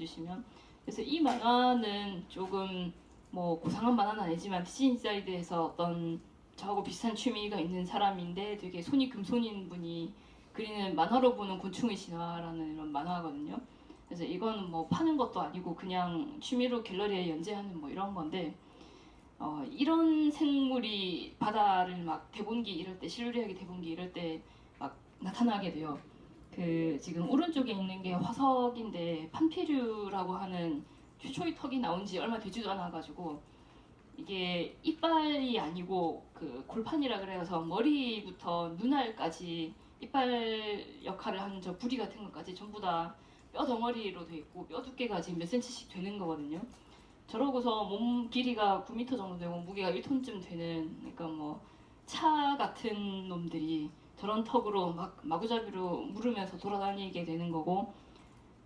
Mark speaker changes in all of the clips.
Speaker 1: 주시면. 그래서 이 만화는 조금 뭐 고상한 만화는 아니지만 디즈니사이드에서 어떤 저하고 비슷한 취미가 있는 사람인데 되게 손이 금손인 분이 그리는 만화로 보는 곤충의 진화라는 이런 만화거든요. 그래서 이거는 뭐 파는 것도 아니고 그냥 취미로 갤러리에 연재하는 뭐 이런 건데 이런 생물이 바다를 막 대본기 이럴 때 실루리하게 대본기 이럴 때 막 나타나게 돼요. 그 지금 오른쪽에 있는 게 화석인데 판피류라고 하는 최초의 턱이 나온 지 얼마 되지도 않아가지고 이게 이빨이 아니고 그 골판이라 그래서 머리부터 눈알까지 이빨 역할을 하는 저 부리 같은 것까지 전부 다 뼈 덩어리로 돼 있고 뼈 두께가 지금 몇 센치씩 되는 거거든요. 저러고서 몸 길이가 9m 정도 되고 무게가 1톤쯤 되는 그러니까 뭐 차 같은 놈들이 저런 턱으로 막 마구잡이로 물으면서 돌아다니게 되는 거고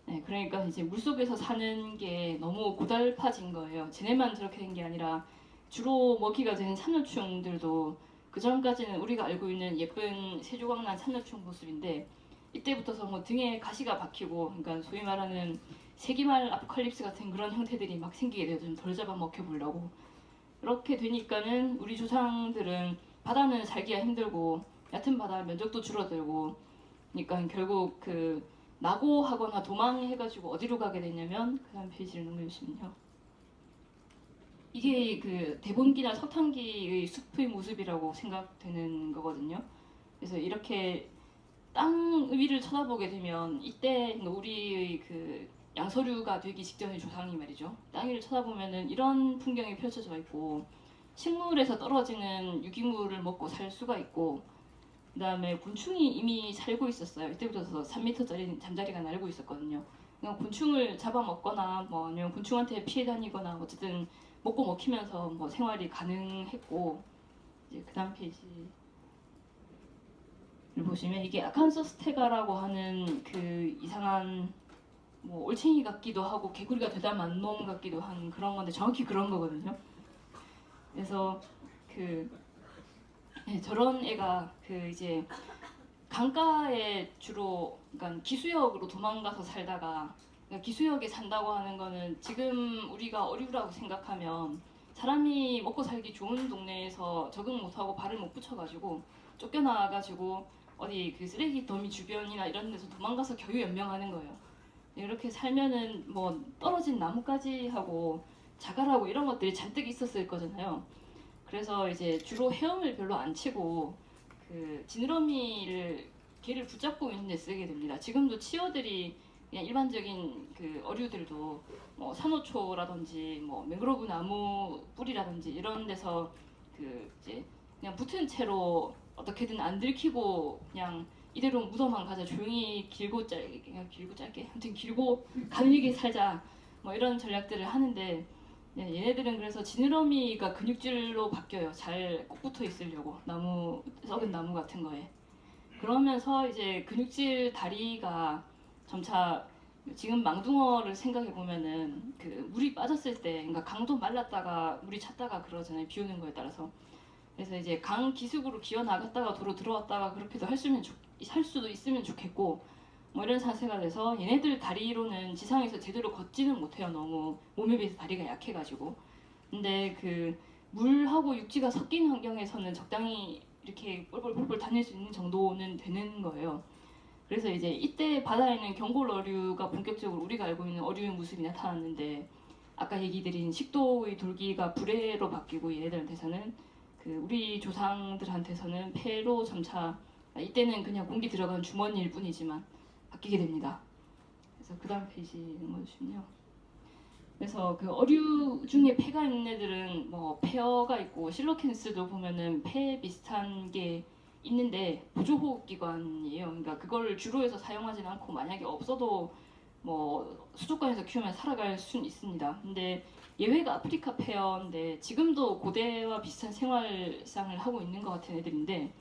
Speaker 1: 네, 그러니까 이제 물속에서 사는 게 너무 고달파진 거예요. 쟤네만 저렇게 된 게 아니라 주로 먹이가 되는 참나충들도 그 전까지는 우리가 알고 있는 예쁜 새조각난 참나충 모습인데 이때부터서 뭐 등에 가시가 박히고 그러니까 소위 말하는 세기말 아포칼립스 같은 그런 형태들이 막 생기게 돼요. 좀 덜 잡아먹혀 보려고. 이렇게 되니까는 우리 조상들은 바다는 살기가 힘들고 얕은 바다 면적도 줄어들고 그러니까 결국 그 낙오하거나 도망해가지고 어디로 가게 되냐면 그 다음 페이지를 넘겨주시면요. 이게 그 대본기나 석탄기의 숲의 모습이라고 생각되는 거거든요. 그래서 이렇게 땅 위를 쳐다보게 되면 이때 우리의 그 양서류가 되기 직전의 조상이 말이죠. 땅 위를 쳐다보면은 이런 풍경이 펼쳐져 있고 식물에서 떨어지는 유기물을 먹고 살 수가 있고 그 다음에 곤충이 이미 살고 있었어요. 이때부터 3m짜리 잠자리가 날고 있었거든요. 그냥 곤충을 잡아먹거나 뭐 아니면 곤충한테 피해 다니거나 어쨌든 먹고 먹히면서 뭐 생활이 가능했고 이제 그 다음 페이지를 보시면 이게 아칸소스테가라고 하는 그 이상한 뭐 올챙이 같기도 하고 개구리가 되다만 놈 같기도 한 그런 건데 정확히 그런 거거든요. 그래서 그 네, 저런 애가 그 이제 강가에 주로 그러니까 기수역으로 도망가서 살다가 그러니까 기수역에 산다고 하는 거는 지금 우리가 어류라고 생각하면 사람이 먹고 살기 좋은 동네에서 적응 못하고 발을 못 붙여가지고 쫓겨나가지고 어디 그 쓰레기 더미 주변이나 이런 데서 도망가서 겨우 연명하는 거예요. 이렇게 살면은 뭐 떨어진 나뭇가지 하고 자갈하고 이런 것들이 잔뜩 있었을 거잖아요. 그래서 이제 주로 헤엄을 별로 안 치고 그 지느러미를 개를 붙잡고 있는 데 쓰게 됩니다. 지금도 치어들이 그냥 일반적인 그 어류들도 뭐 산호초라든지 뭐 맹그로브 나무 뿌리라든지 이런 데서 그 이제 그냥 붙은 채로 어떻게든 안 들키고 그냥 이대로 묻어만 가자 조용히 길고 짧게 그냥 길고 짧게 아무튼 길고 가늘게 살자 뭐 이런 전략들을 하는데 네, 얘네들은 그래서 지느러미가 근육질로 바뀌어요. 잘 꼭 붙어 있으려고 나무 썩은 나무 같은 거에. 그러면서 이제 근육질 다리가 점차 지금 망둥어를 생각해 보면은 그 물이 빠졌을 때, 그러니까 강도 말랐다가 물이 찼다가 그러잖아요. 비 오는 거에 따라서. 그래서 이제 강 기슭으로 기어 나갔다가 도로 들어왔다가 그렇게도 할 수도 있으면 좋겠고. 뭐 이런 사세가 돼서 얘네들 다리로는 지상에서 제대로 걷지는 못해요. 너무 몸에 비해서 다리가 약해가지고. 근데 그 물하고 육지가 섞인 환경에서는 적당히 이렇게 뻘뻘뻘뻘 다닐 수 있는 정도는 되는 거예요. 그래서 이제 이때 바다에는 경골 어류가 본격적으로 우리가 알고 있는 어류의 모습이 나타났는데 아까 얘기 드린 식도의 돌기가 불회로 바뀌고 얘네들한테서는 그 우리 조상들한테서는 폐로 점차 이때는 그냥 공기 들어간 주머니일 뿐이지만 바뀌게 됩니다. 그래서 그 다음 페이지 넘어주시면요. 그래서 그 어류 중에 폐가 있는 애들은 뭐 폐어가 있고 실로캔스도 보면은 폐 비슷한 게 있는데 보조호흡기관이에요. 그러니까 그걸 주로 해서 사용하지는 않고 만약에 없어도 뭐 수족관에서 키우면 살아갈 수는 있습니다. 근데 예외가 아프리카 폐어인데 지금도 고대와 비슷한 생활상을 하고 있는 것 같은 애들인데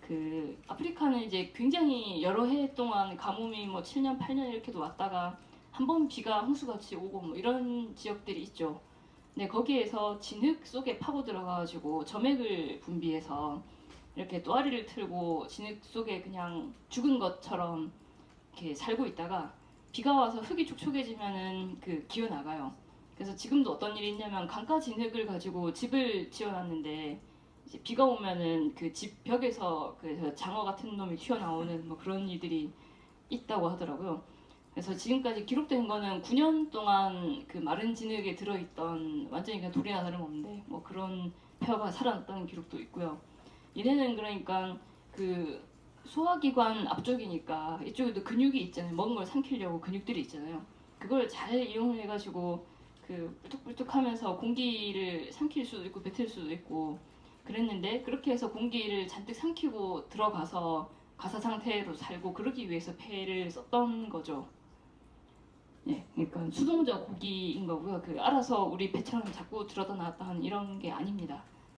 Speaker 1: 그 아프리카는 이제 굉장히 여러 해 동안 가뭄이 뭐 7년, 8년 이렇게도 왔다가 한 번 비가 홍수같이 오고 뭐 이런 지역들이 있죠. 근데 거기에서 진흙 속에 파고 들어가가지고 점액을 분비해서 이렇게 또아리를 틀고 진흙 속에 그냥 죽은 것처럼 이렇게 살고 있다가 비가 와서 흙이 촉촉해지면은 그 기어 나가요. 그래서 지금도 어떤 일이 있냐면 강가 진흙을 가지고 집을 지어놨는데 이제 비가 오면은 그 집 벽에서 그 장어 같은 놈이 튀어나오는 뭐 그런 일들이 있다고 하더라고요. 그래서 지금까지 기록된 거는 9년 동안 그 마른 진흙에 들어있던 완전히 그냥 돌이나 다름없는데 뭐 그런 폐허가 살아났다는 기록도 있고요. 얘네는 그러니까 그 소화기관 앞쪽이니까 이쪽에도 근육이 있잖아요. 먹은 걸 삼키려고 근육들이 있잖아요. 그걸 잘 이용해가지고 그 뿔뚝뿔뚝하면서 공기를 삼킬 수도 있고 뱉을 수도 있고 그랬는데 그렇게 해서 공기를 잔뜩 삼키고 들어가서 가사 상태로 살고 그러기 위해서 폐를 썼던 거죠. 예, 그러니까 수동적 고기인 거고요. 그 알아서 우리 배처럼 자꾸 들어다 놨다 하는 이런 게 아닙니다.